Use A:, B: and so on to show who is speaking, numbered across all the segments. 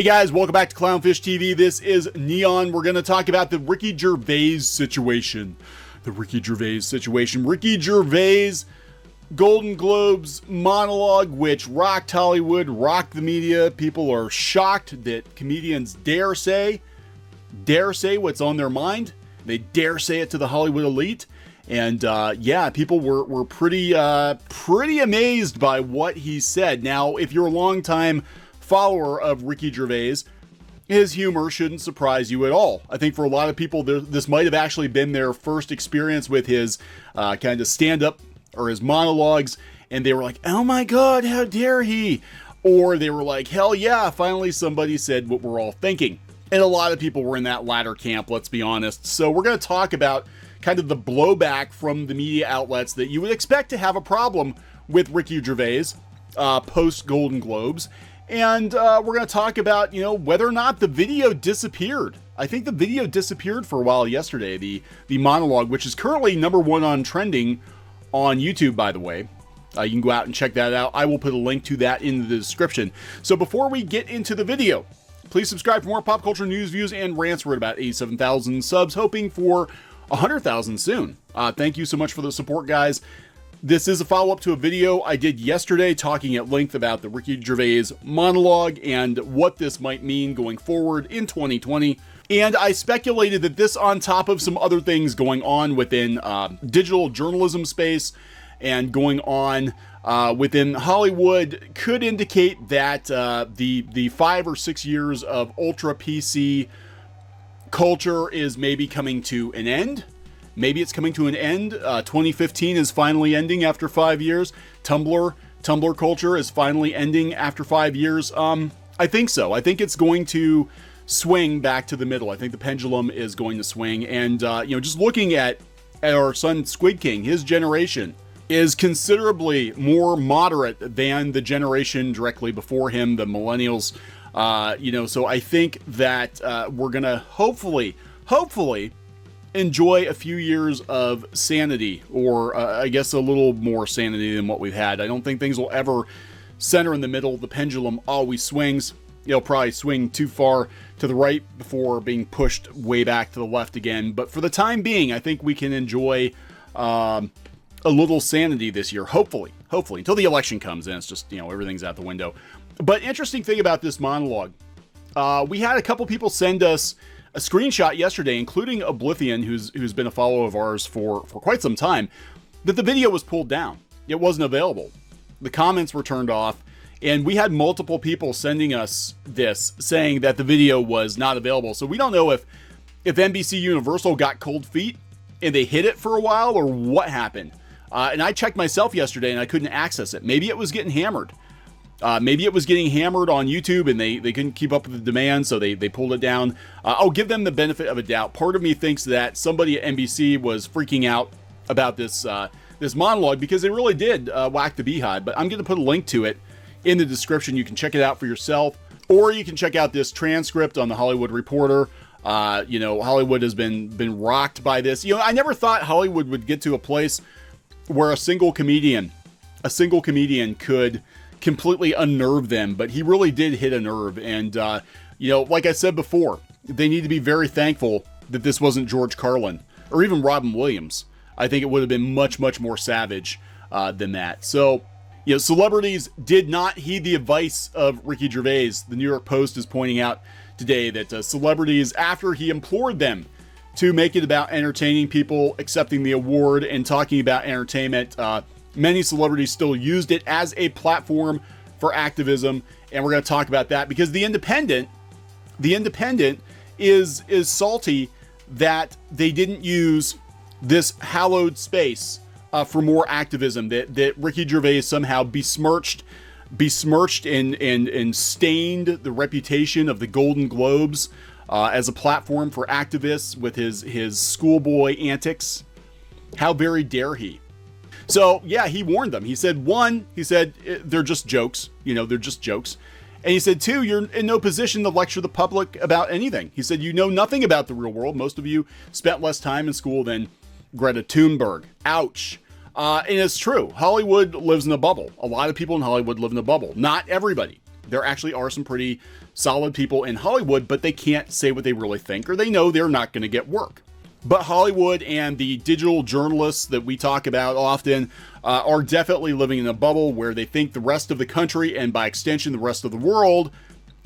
A: Hey guys, welcome back to CLOWNFISH TV. This is Kneon. We're going to talk about the Ricky Gervais situation. Ricky Gervais Golden Globes monologue, which rocked Hollywood, rocked the media. People are shocked that comedians dare say what's on their mind. They dare say it to the Hollywood elite. And yeah, people were pretty amazed by what he said. Now, if you're a longtime follower of Ricky Gervais, his humor shouldn't surprise you at all. I think for a lot of people, this might have actually been their first experience with his kind of stand-up or his monologues, and they were like, oh my god, how dare he? Or they were like, hell yeah, finally somebody said what we're all thinking. And a lot of people were in that latter camp, let's be honest. So we're going to talk about kind of the blowback from the media outlets that you would expect to have a problem with Ricky Gervais post Golden Globes. And we're going to talk about, whether or not the video disappeared. I think the video disappeared for a while yesterday, the monologue, which is currently #1 on trending on YouTube, by the way. You can go out and check that out. I will put a link to that in the description. So before we get into the video, please subscribe for more pop culture news, views, and rants. We're at about 87,000 subs, hoping for 100,000 soon. Thank you so much for the support, guys. This is a follow-up to a video I did yesterday talking at length about the Ricky Gervais monologue and what this might mean going forward in 2020. And I speculated that this, on top of some other things going on within digital journalism space and going on within Hollywood, could indicate that the 5 or 6 years of ultra PC culture is maybe coming to an end. Maybe it's coming to an end. 2015 is finally ending after 5 years. Tumblr culture is finally ending after 5 years. I think so. I think it's going to swing back to the middle. I think the pendulum is going to swing. And, just looking at our son Squid King, his generation is considerably more moderate than the generation directly before him, the millennials. So I think that we're going to hopefully enjoy a few years of sanity, or I guess a little more sanity than what we've had. I don't think things will ever center in the middle. The pendulum always swings. It'll probably swing too far to the right before being pushed way back to the left again. But for the time being, I think we can enjoy a little sanity this year, hopefully, until the election comes and it's just, everything's out the window. But interesting thing about this monologue, we had a couple people send us a screenshot yesterday, including Oblivion, who's been a follower of ours for quite some time, that the video was pulled down. It wasn't available. The comments were turned off, and we had multiple people sending us this, saying that the video was not available. So we don't know if NBC Universal got cold feet and they hid it for a while, or what happened. And I checked myself yesterday and I couldn't access it. Maybe it was getting hammered. Maybe it was getting hammered on YouTube and they couldn't keep up with the demand, so they pulled it down. I'll give them the benefit of a doubt. Part of me thinks that somebody at NBC was freaking out about this monologue, because they really did whack the beehive. But I'm going to put a link to it in the description. You can check it out for yourself, or you can check out this transcript on the Hollywood Reporter. Hollywood has been rocked by this. I never thought Hollywood would get to a place where a single comedian could completely unnerve them, but he really did hit a nerve. And like I said before, they need to be very thankful that this wasn't George Carlin or even Robin Williams. I think it would have been much more savage than that. So celebrities did not heed the advice of Ricky Gervais. The New York Post is pointing out today that celebrities, after he implored them to make it about entertaining people, accepting the award and talking about entertainment, many celebrities still used it as a platform for activism. And we're going to talk about that, because the Independent is salty that they didn't use this hallowed space for more activism, that Ricky Gervais somehow besmirched and stained the reputation of the Golden Globes as a platform for activists with his schoolboy antics. How very dare he? So yeah, he warned them. He said, they're just jokes. They're just jokes. And he said, 2, you're in no position to lecture the public about anything. He said, you know nothing about the real world. Most of you spent less time in school than Greta Thunberg. Ouch. And it's true. Hollywood lives in a bubble. A lot of people in Hollywood live in a bubble. Not everybody. There actually are some pretty solid people in Hollywood, but they can't say what they really think, or they know they're not going to get work. But Hollywood and the digital journalists that we talk about often are definitely living in a bubble where they think the rest of the country, and by extension the rest of the world,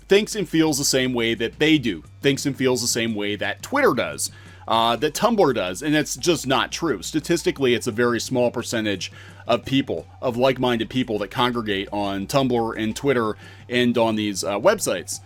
A: thinks and feels the same way that they do, thinks and feels the same way that Twitter does, that Tumblr does, and it's just not true. Statistically, it's a very small percentage of people, of like-minded people that congregate on Tumblr and Twitter and on these websites,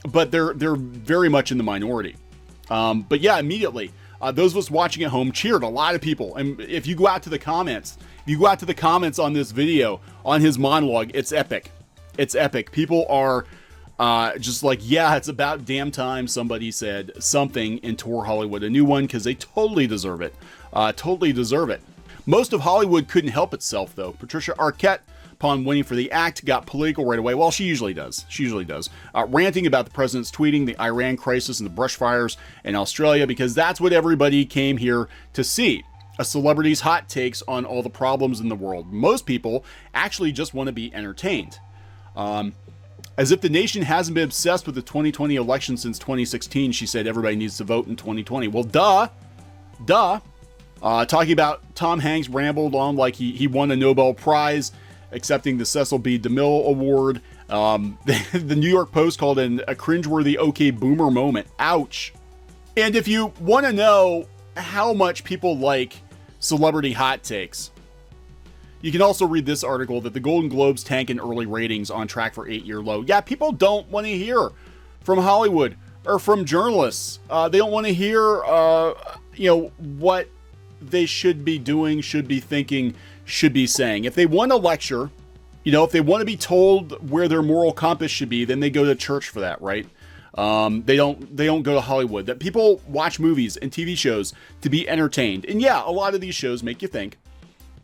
A: but they're very much in the minority. But yeah, immediately, those of us watching at home cheered. A lot of people, and if you go out to the comments, on this video, on his monologue, it's epic. It's epic. People are just like, yeah, it's about damn time somebody said something and tore Hollywood a new one, because they totally deserve it. Totally deserve it. Most of Hollywood couldn't help itself, though. Patricia Arquette, upon winning for The Act, got political right away. Well, she usually does. Ranting about the president's tweeting, the Iran crisis, and the brush fires in Australia, because that's what everybody came here to see. A celebrity's hot takes on all the problems in the world. Most people actually just want to be entertained. As if the nation hasn't been obsessed with the 2020 election since 2016, she said everybody needs to vote in 2020. Well, duh. Talking about Tom Hanks rambled on like he won a Nobel Prize, accepting the Cecil B. DeMille Award. The New York Post called it a cringeworthy okay boomer moment. Ouch. And if you want to know how much people like celebrity hot takes, you can also read this article that the Golden Globes tank in early ratings, on track for 8-year low. Yeah, people don't want to hear from Hollywood or from journalists. They don't want to hear, what they should be doing, should be thinking, should be saying. If they want a lecture, if they want to be told where their moral compass should be, then they go to church for that, right? They don't go to Hollywood. That people watch movies and TV shows to be entertained. And yeah, a lot of these shows make you think.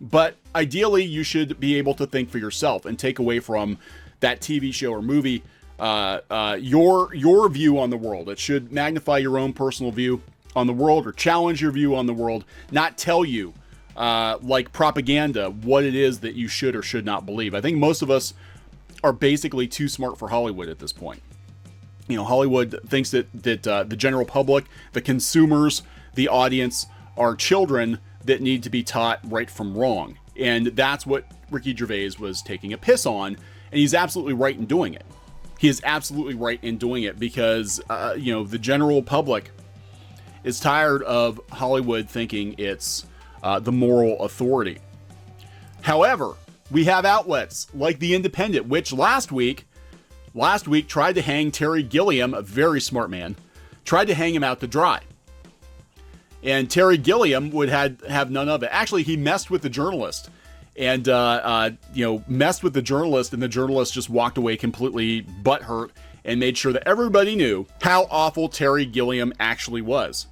A: But ideally, you should be able to think for yourself and take away from that TV show or movie your view on the world. It should magnify your own personal view on the world, or challenge your view on the world, not tell you like propaganda what it is that you should or should not believe. I think most of us are basically too smart for Hollywood at this point. Hollywood thinks that the general public, the consumers, the audience are children that need to be taught right from wrong. And that's what Ricky Gervais was taking a piss on. And he's absolutely right in doing it. He is absolutely right in doing it because, the general public is tired of Hollywood thinking it's the moral authority. However, we have outlets like The Independent, which last week tried to hang Terry Gilliam, a very smart man, tried to hang him out to dry. And Terry Gilliam would have none of it. Actually, he messed with the journalist and, messed with the journalist, and the journalist just walked away completely butthurt and made sure that everybody knew how awful Terry Gilliam actually was.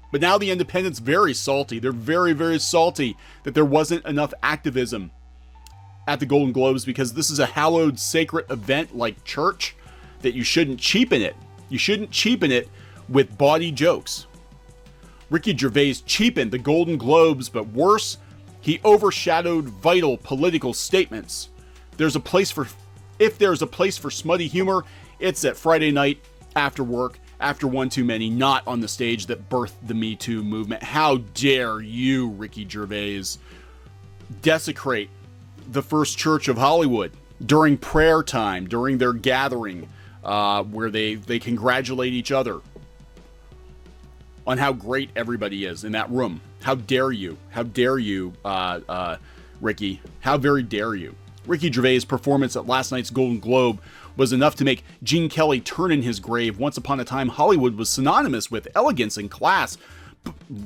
A: But now The Independent's very salty. They're very, very salty that there wasn't enough activism at the Golden Globes, because this is a hallowed, sacred event like church, that you shouldn't cheapen it. You shouldn't cheapen it with bawdy jokes. Ricky Gervais cheapened the Golden Globes, but worse, he overshadowed vital political statements. If there's a place for smutty humor, it's at Friday night after work, after one too many, not on the stage that birthed the Me Too movement. How dare you, Ricky Gervais, desecrate the First Church of Hollywood during prayer time, during their gathering, where they congratulate each other on how great everybody is in that room. How dare you? How dare you, Ricky? How very dare you? Ricky Gervais' performance at last night's Golden Globe was enough to make Gene Kelly turn in his grave. Once upon a time, Hollywood was synonymous with elegance and class.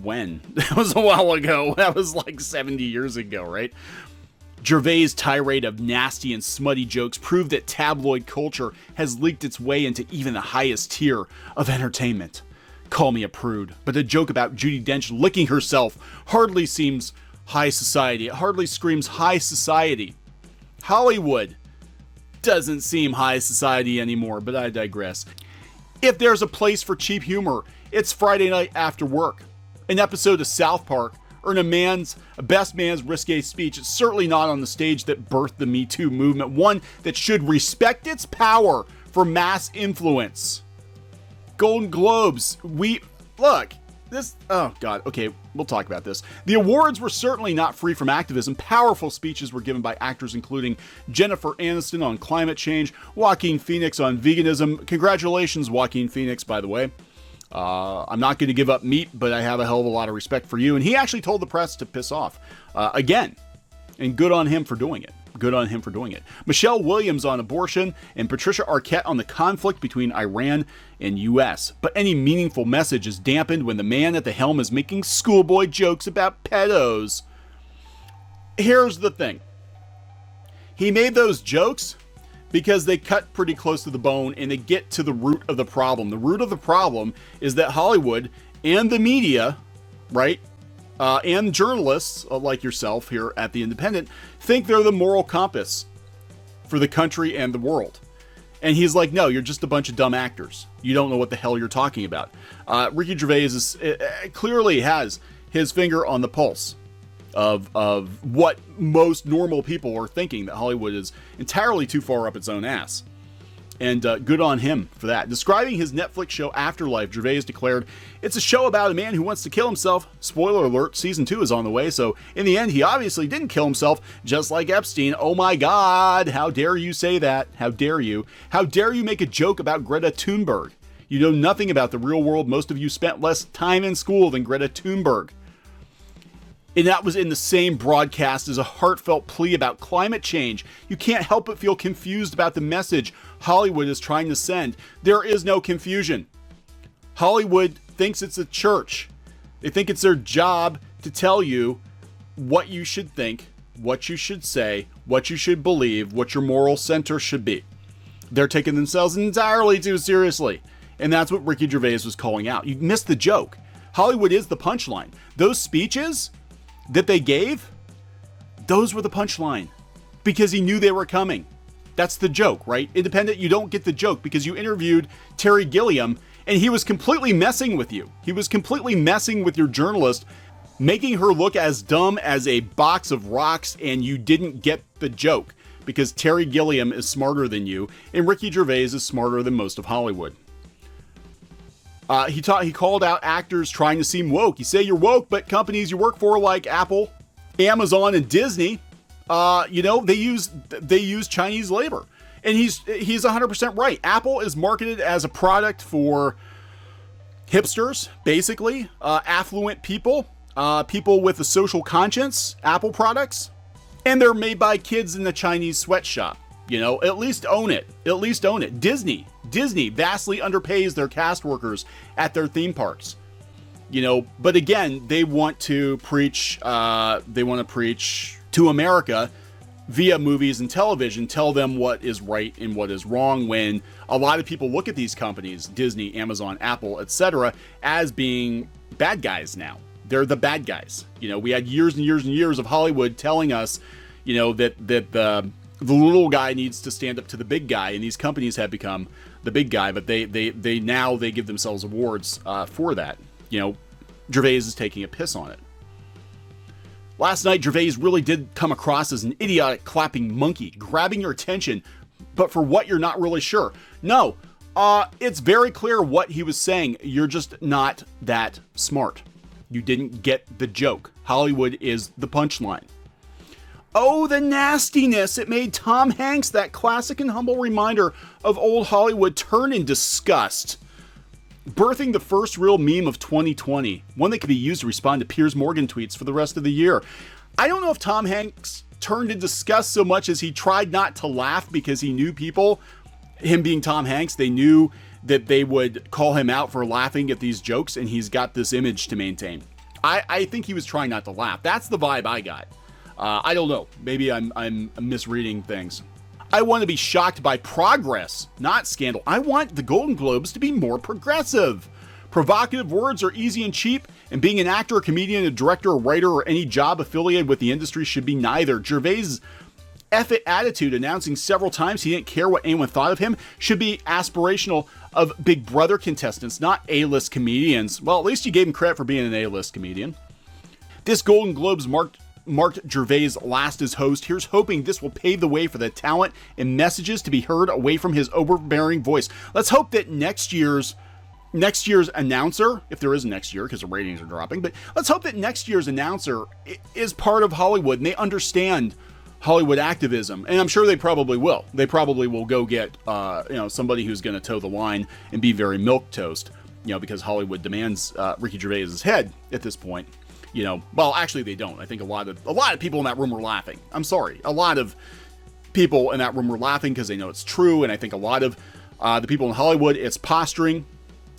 A: When? That was a while ago. That was like 70 years ago, right? Gervais' tirade of nasty and smutty jokes proved that tabloid culture has leaked its way into even the highest tier of entertainment. Call me a prude, but a joke about Judi Dench licking herself hardly seems high society. It hardly screams high society. Hollywood doesn't seem high society anymore, but I digress. If there's a place for cheap humor, it's Friday night after work. An episode of South Park earn a best man's risque speech. It's certainly not on the stage that birthed the Me Too movement, one that should respect its power for mass influence. Golden Globes, oh God, okay, we'll talk about this. The awards were certainly not free from activism. Powerful speeches were given by actors including Jennifer Aniston on climate change, Joaquin Phoenix on veganism. Congratulations, Joaquin Phoenix, by the way. I'm not going to give up meat, but I have a hell of a lot of respect for you. And he actually told the press to piss off again. And good on him for doing it. Good on him for doing it. Michelle Williams on abortion and Patricia Arquette on the conflict between Iran and U.S. But any meaningful message is dampened when the man at the helm is making schoolboy jokes about pedos. Here's the thing. He made those jokes because they cut pretty close to the bone and they get to the root of the problem. The root of the problem is that Hollywood and the media, right, and journalists like yourself here at The Independent think they're the moral compass for the country and the world. And he's like, no, you're just a bunch of dumb actors. You don't know what the hell you're talking about. Ricky Gervais clearly has his finger on the pulse of what most normal people are thinking, that Hollywood is entirely too far up its own ass. And good on him for that. Describing his Netflix show Afterlife, Gervais declared, "It's a show about a man who wants to kill himself. Spoiler alert, season 2 is on the way, so in the end, he obviously didn't kill himself, just like Epstein. Oh my God, how dare you say that? How dare you? How dare you make a joke about Greta Thunberg? You know nothing about the real world. Most of you spent less time in school than Greta Thunberg." And that was in the same broadcast as a heartfelt plea about climate change. You can't help but feel confused about the message Hollywood is trying to send. There is no confusion. Hollywood thinks it's a church. They think it's their job to tell you what you should think, what you should say, what you should believe, what your moral center should be. They're taking themselves entirely too seriously. And that's what Ricky Gervais was calling out. You missed the joke. Hollywood is the punchline. Those speeches that they gave, those were the punchline because he knew they were coming. That's the joke, right? Independent, you don't get the joke because you interviewed Terry Gilliam and he was completely messing with you. He was completely messing with your journalist, making her look as dumb as a box of rocks, and you didn't get the joke because Terry Gilliam is smarter than you and Ricky Gervais is smarter than most of Hollywood. He called out actors trying to seem woke. You say you're woke, but companies you work for like Apple, Amazon, and Disney, they use Chinese labor. And he's 100% right. Apple is marketed as a product for hipsters, basically, affluent people, people with a social conscience, Apple products, and they're made by kids in the Chinese sweatshop. At least own it. At least own it. Disney vastly underpays their cast workers at their theme parks. But again, they want to preach to America via movies and television, tell them what is right and what is wrong, when a lot of people look at these companies, Disney, Amazon, Apple, etc., as being bad guys now. They're the bad guys. We had years and years and years of Hollywood telling us, that the little guy needs to stand up to the big guy, and these companies have become the big guy, but they give themselves awards for that. Gervais is taking a piss on it. Last night, Gervais really did come across as an idiotic clapping monkey, grabbing your attention, but for what you're not really sure. No, it's very clear what he was saying. You're just not that smart. You didn't get the joke. Hollywood is the punchline. Oh, the nastiness. It made Tom Hanks, that classic and humble reminder of old Hollywood, turn in disgust. Birthing the first real meme of 2020, one that could be used to respond to Piers Morgan tweets for the rest of the year. I don't know if Tom Hanks turned in disgust so much as he tried not to laugh because he knew people, him being Tom Hanks, they knew that they would call him out for laughing at these jokes, and he's got this image to maintain. I think he was trying not to laugh. That's the vibe I got. I don't know. Maybe I'm misreading things. I want to be shocked by progress, not scandal. I want the Golden Globes to be more progressive. Provocative words are easy and cheap, and being an actor, a comedian, a director, a writer, or any job affiliated with the industry should be neither. Gervais' F-it attitude, announcing several times he didn't care what anyone thought of him, should be aspirational of Big Brother contestants, not A-list comedians. Well, at least you gave him credit for being an A-list comedian. This Golden Globes marked Gervais' last as host. Here's hoping this will pave the way for the talent and messages to be heard away from his overbearing voice. Let's hope that next year's announcer, if there is a next year because the ratings are dropping, but let's hope that next year's announcer is part of Hollywood and they understand Hollywood activism. And I'm sure they probably will. They probably will go get, somebody who's going to toe the line and be very milquetoast, because Hollywood demands Ricky Gervais' head at this point. Well, actually they don't. I think a lot of people in that room were laughing. I'm sorry. A lot of people in that room were laughing because they know it's true. And I think a lot of the people in Hollywood, it's posturing.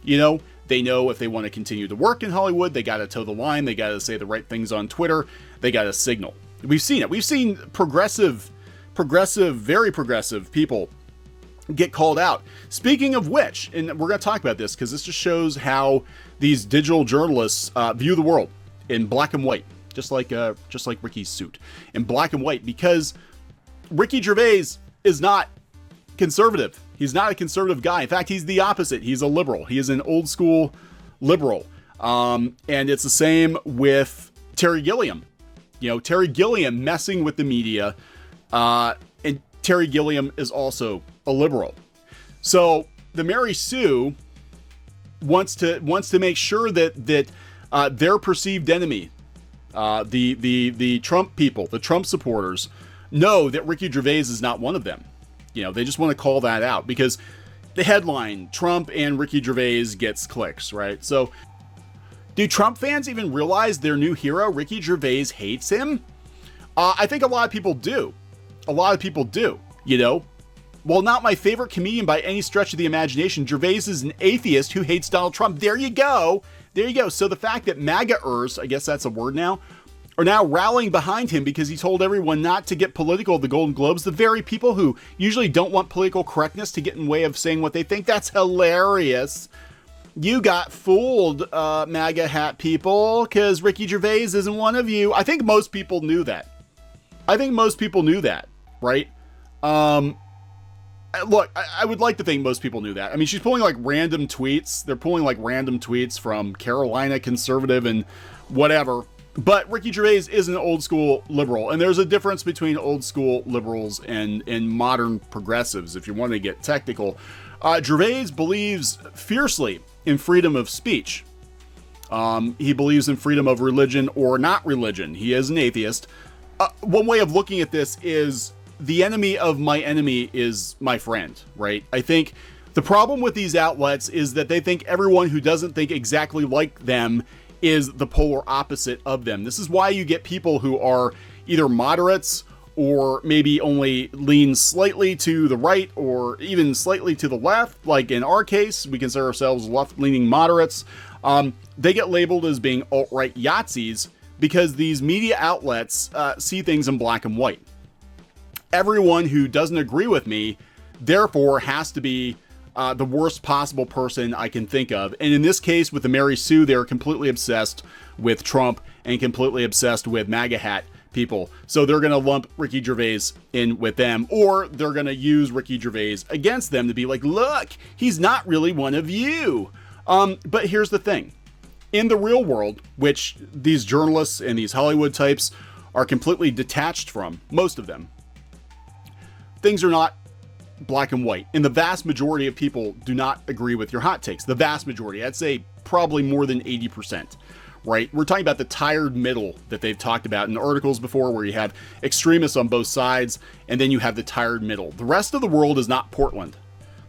A: They know if they want to continue to work in Hollywood, they got to toe the line. They got to say the right things on Twitter. They got to signal. We've seen it. We've seen progressive, very progressive people get called out. Speaking of which, and we're going to talk about this because this just shows how these digital journalists view the world in black and white, just like Ricky's suit in black and white, because Ricky Gervais is not conservative. He's not a conservative guy. In fact, he's the opposite. He's a liberal. He is an old school liberal. And it's the same with Terry Gilliam. Terry Gilliam messing with the media. And Terry Gilliam is also a liberal. So the Mary Sue wants to make sure that their perceived enemy, the Trump people, the Trump supporters, know that Ricky Gervais is not one of them. They just want to call that out because the headline, Trump and Ricky Gervais gets clicks, right? So do Trump fans even realize their new hero, Ricky Gervais, hates him? I think a lot of people do. While not my favorite comedian by any stretch of the imagination, Gervais is an atheist who hates Donald Trump. There you go. So the fact that MAGA-ers, I guess that's a word now, are now rallying behind him because he told everyone not to get political at the Golden Globes, the very people who usually don't want political correctness to get in the way of saying what they think. That's hilarious. You got fooled, MAGA hat people, because Ricky Gervais isn't one of you. I think most people knew that. Right? Look, I would like to think most people knew that. I mean, she's pulling like random tweets. They're pulling like random tweets from Carolina conservative and whatever. But Ricky Gervais is an old school liberal, and there's a difference between old school liberals and modern progressives, if you want to get technical. Gervais believes fiercely in freedom of speech. He believes in freedom of religion or not religion. He is an atheist. One way of looking at this is the enemy of my enemy is my friend, right? I think the problem with these outlets is that they think everyone who doesn't think exactly like them is the polar opposite of them. This is why you get people who are either moderates or maybe only lean slightly to the right or even slightly to the left. Like in our case, we consider ourselves left-leaning moderates. They get labeled as being alt-right Yahtzees because these media outlets see things in black and white. Everyone who doesn't agree with me, therefore, has to be the worst possible person I can think of. And in this case, with the Mary Sue, they're completely obsessed with Trump and completely obsessed with MAGA hat people. So they're going to lump Ricky Gervais in with them, or they're going to use Ricky Gervais against them to be like, look, he's not really one of you. But here's the thing. In the real world, which these journalists and these Hollywood types are completely detached from, most of them, things are not black and white. And the vast majority of people do not agree with your hot takes. The vast majority, I'd say probably more than 80%, right? We're talking about the tired middle that they've talked about in articles before, where you have extremists on both sides, and then you have the tired middle. The rest of the world is not Portland.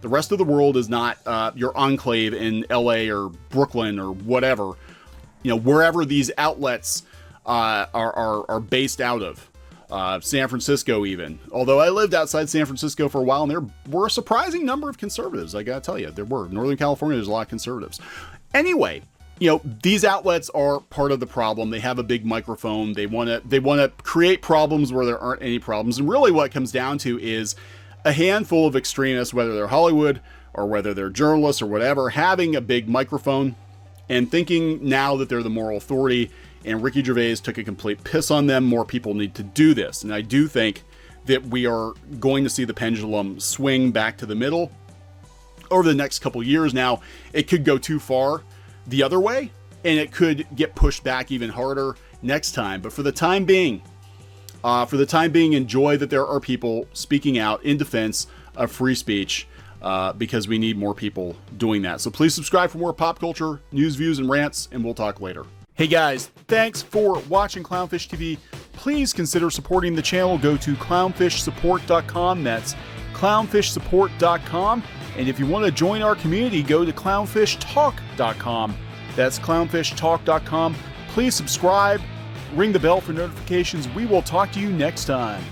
A: The rest of the world is not your enclave in LA or Brooklyn or whatever, wherever these outlets are based out of. San Francisco even. Although I lived outside San Francisco for a while, and there were a surprising number of conservatives, I gotta tell you. There were. Northern California, there's a lot of conservatives. Anyway, these outlets are part of the problem. They have a big microphone. They want to create problems where there aren't any problems. And really what it comes down to is a handful of extremists, whether they're Hollywood or whether they're journalists or whatever, having a big microphone and thinking now that they're the moral authority. And Ricky Gervais took a complete piss on them. More people need to do this. And I do think that we are going to see the pendulum swing back to the middle over the next couple years. Now, it could go too far the other way, and it could get pushed back even harder next time. But for the time being, enjoy that there are people speaking out in defense of free speech, because we need more people doing that. So please subscribe for more pop culture news, views, and rants, and we'll talk later. Hey guys, thanks for watching Clownfish TV. Please consider supporting the channel. Go to clownfishsupport.com. That's clownfishsupport.com. And if you want to join our community, go to clownfishtalk.com. That's clownfishtalk.com. Please subscribe, ring the bell for notifications. We will talk to you next time.